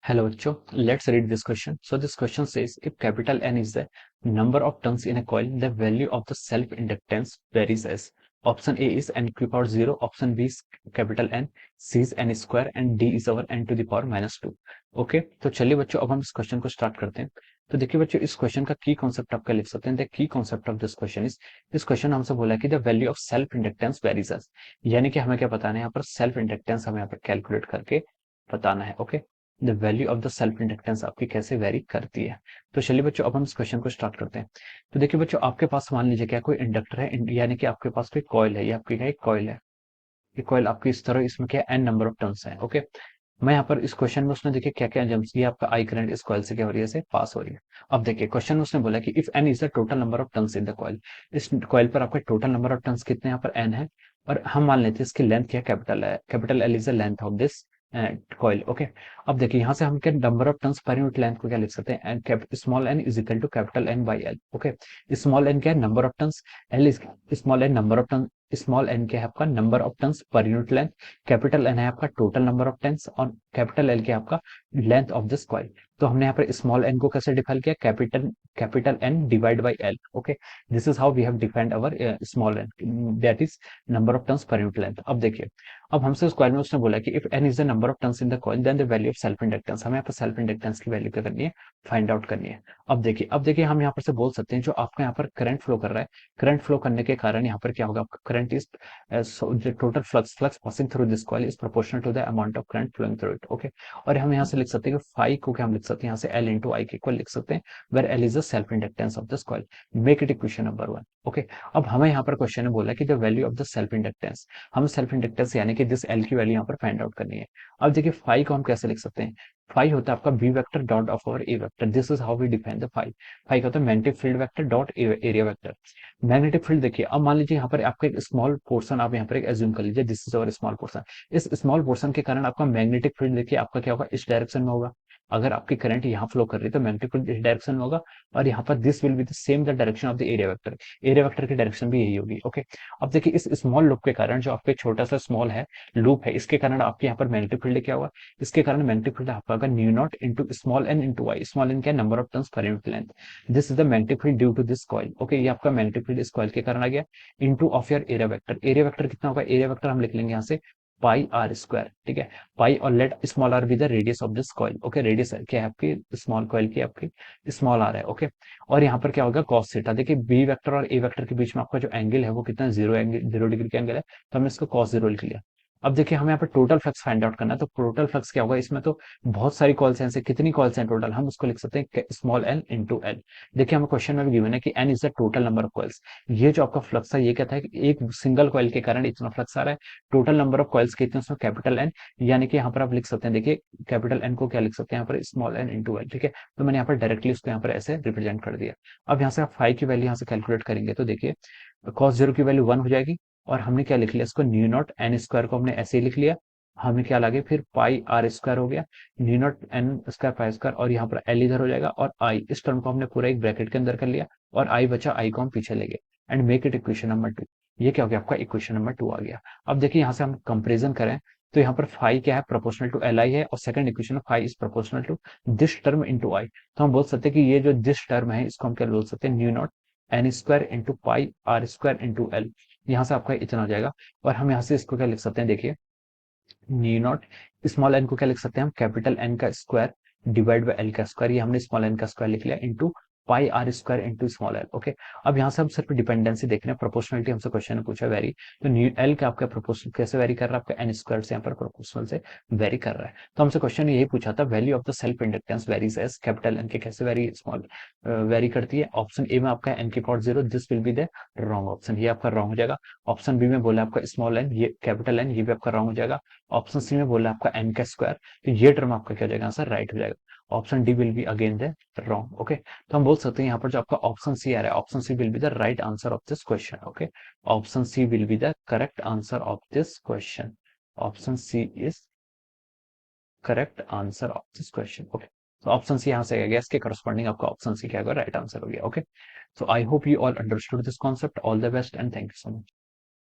Hello, bachcho. Let's read this question. So this question says, if capital N is the number of turns in a coil, the value of the self-inductance varies as. Option A is n to the power 0, option B is capital N, C is n square and D is our n to the power -2. Okay, तो चलिए बच्चों अब हम इस question को start करते हैं। तो देखिए बच्चों, इस क्वेश्चन का की कॉन्सेप्ट आपका लिख सकते हैं। द की concept of this question is, इस क्वेश्चन हमसे बोला है कि the value of self inductance varies as, यानी कि हमें क्या बताना है यहाँ पर, सेल्फ इंडक्टेंस हमें यहाँ पर कैलकुलेट करके बताना है। Okay, the value of the self inductance आपकी कैसे वेरी करती है। तो चलिए बच्चों अब हम इस क्वेश्चन को स्टार्ट करते हैं। तो देखिए बच्चों, आपके पास मान लीजिए क्या कोई इंडक्टर है, यानी कि आपके पास कोई कॉइल है, ये आपकी क्या एक कॉइल है। ये कॉइल आपकी इस तरह, इसमें क्या एन नंबर ऑफ टर्न्स है। ओके, मैं यहाँ पर इस क्वेश्चन में उसने देखिए क्या क्या एग्जाम्पल्स दिया, आपका आई करंट इस कॉइल से क्या हो रही है, से पास हो रही है। अब देखिए क्वेश्चन में उसने बोला कि if N is the total number of turns in the coil, इस कॉइल पर आपका टोटल नंबर ऑफ टर्न्स कितने यहाँ पर एन है, और हम मान लेते हैं इसकी लेंथ क्या कैपिटल है, capital L is the length of this coil. Okay, अब देखिए यहाँ से हम क्या number of turns per unit length को क्या लिख सकते हैं, small n is equal to capital N by L. Okay, small N क्या है, number of turns, L is small n number of turn, small N क्या है आपका number of turns per unit length, capital N है आपका total number of turns और capital L क्या है आपका लेंथ ऑफ दिस कॉइल। तो हमने यहाँ पर स्मॉल एन को कैसे डिफाइन किया, capital capital N divide by L. Okay, this is how we have defined our small n, that is number of turns per unit length. अब देखिए, अब हमसे उस कॉइल में उसने बोला कि if N is the number of turns in the coil then the value of self inductance, हमें यहाँ पर सेल्फ इंडक्टेंस की वैल्यू क्या करनी है, फाइंड आउट करनी है। अब देखिए हम यहाँ पर से बोल सकते हैं जो आपका यहाँ पर करंट फ्लो कर रहा है, करंट फ्लो करने के कारण यहाँ पर क्या होगा, आपका current is total flux passing through this coil is proportional to the amount of current flowing through it. Okay, और हम यहाँ से लिख सकते हैं कि फाई को क्या हम लिख सकते हैं, यहाँ से एल इंटू आई के इक्वल लिख सकते हैं, where L is the self inductance of this coil. Make it equation number 1। Okay, अब हमें यहाँ पर क्वेश्चन में बोला कि the value of the self inductance, हम सेल्फ इंडक्टेंस यानी कि दिस एल की वैल्यू यहाँ पर फाइंड आउट करनी है। अब देखिए फाई को हम कैसे लिख सकते हैं, फाई होता है आपका B vector dot of over A vector, this is how we define the phi. Phi का होता है magnetic field vector dot area vector. Magnetic field देखिए, अब मान लीजिए यहाँ पर आपका एक स्मॉल पोर्शन आप यहाँ पर एक एज्यूम कर लीजिए, this is our small portion. इस स्मॉल पोर्शन के कारण आपका मैग्नेटिक फील्ड देखिए आपका क्या होगा, इस डायरेक्शन में होगा। अगर आपकी करंट यहाँ फ्लो कर रही है तो मैग्नेटिक फील्ड इस डायरेक्शन में होगा, और यहाँ पर this will be the same the direction of the area vector, area vector की डायरेक्शन भी यही होगी। ओके, अब देखिए इस स्मॉल लूप के कारण, जो आपका छोटा सा स्मॉल है लूप है, इसके कारण आपके यहाँ पर मैग्नेटिक फील्ड क्या होगा, इसके कारण मैग्नेटिक फील्ड आपका होगा mu naught into small N into Y. Small N क्या number of turns per unit length, this is the magnetic field due to this coil. Okay, ये आपका मैग्नेटिक फील्ड इस कॉइल के कारण आ गया, into of your area vector. Area vector कितना होगा, area vector हम लिख लेंगे यहाँ से पाई आर स्क्वायर। ठीक है, पाई और let small R be the radius of this coil. Okay, radius क्या है आपकी स्मॉल कॉइल की, आपकी स्मॉल आर है। ओके, और यहाँ पर क्या होगा कॉस थीटा। देखिए बी वेक्टर और ए वेक्टर के बीच में आपका जो एंगल है वो कितना, जीरो एंगल, 0 डिग्री का एंगल है, तो हमने इसको कॉस जीरो लिख लिया। अब देखिए हमें यहाँ पर टोटल फ्लक्स फाइंड आउट करना है, तो टोटल फ्लक्स क्या होगा, इसमें तो बहुत सारी कॉल्स हैं, कितनी कॉल्स हैं टोटल, हम उसको लिख सकते हैं स्मॉल एन इंटू एल। देखिए हमें क्वेश्चन में भी गिवन है कि N is the total number of coils. ये जो आपका फ्लक्स है ये कहता है कि एक सिंगल कॉइल के कारण इतना फ्लक्स आ रहा है, टोटल नंबर ऑफ कॉइल्स कितने, उसमें कैपिटल एन, यानी कि यहाँ पर आप लिख सकते हैं, देखिए कैपिटल एन को क्या लिख सकते हैं यहाँ पर, स्मॉल एन इंटू एल। ठीक है, तो मैंने यहाँ पर डायरेक्टली उसको यहाँ पर ऐसे रिप्रेजेंट कर दिया। अब यहाँ से आप फाइव की वैल्यू यहाँ से कैलकुलेट करेंगे तो देखिए कॉस जीरो की वैल्यू 1 हो जाएगी, और हमने क्या लिख लिया इसको, न्यू नॉट एन स्क्वायर को हमने ऐसे ही लिख लिया, हमें क्या लगे फिर पाई आर स्क्वायर हो गया, new naught N square pi square, और यहाँ पर एल इधर हो जाएगा, और आई इस टर्म को हमने पूरा एक ब्रैकेट के अंदर कर लिया, और आई बचा, आई को हम पीछे ले गए, and make it equation number 2। ये क्या हो गया आपका, इक्वेशन नंबर 2 आ गया। अब देखिए यहाँ से हम कंपेरिजन करें तो यहाँ पर फाई क्या है, प्रोपोर्शनल टू एल आई है, और सेकंड इक्वेशन में phi is proportional to this term into I. तो हम बोल सकते हैं कि ये जो दिस टर्म है इसको हम क्या बोल सकते हैं, mu naught N square into pi r square into L. यहाँ से आपका इतना हो जाएगा, और हम यहाँ से इसको क्या लिख सकते हैं, देखिए न्यू नॉट स्मॉल एन को क्या लिख सकते हैं हम, कैपिटल एन का स्क्वायर डिवाइड बाय एल का स्क्वायर, ये हमने स्मॉल एन का स्क्वायर लिख लिया, into pi r square into small L. Okay, अब यहाँ से हम सिर्फ डिपेंडेंसी देख रहे हैं, प्रोपोर्शनलिटी हमसे क्वेश्चन में पूछा वेरी, तो न्यू एल का आपका प्रोपोर्शनल कैसे वेरी कर रहा है, आपका एन स्क्वायर से यहाँ पर प्रोपोर्शनल से वेरी कर रहा है। तो हमसे क्वेश्चन यही पूछा था, value of the self inductance varies as, capital N के कैसे वेरी स्मॉल वेरी करती है। ऑप्शन ए में आपका एन की power 0, this will be the wrong option, ये आपका रॉन्ग हो जाएगा। ऑप्शन बी में बोला आपका स्मॉल एन, ये कैपिटल एन, ये भी आपका रॉन्ग हो जाएगा। ऑप्शन सी में बोला आपका एन का स्क्वायर, तो ये टर्म आपका क्या हो जाएगा आंसर, राइट हो जाएगा। Option D will be again the wrong. Okay, तो हम बोल सकते हैं यहाँ पर जो आपका ऑप्शन सी आ रहा है, option C will be the right answer of this question. Okay, option C will be the correct answer of this question. Option C is correct answer of this question. Okay, तो option C यहाँ से आ गया, इसके corresponding आपका option C क्या होगा, right answer हो गया। Okay, so I hope you all understood this concept. All the best and thank you so much.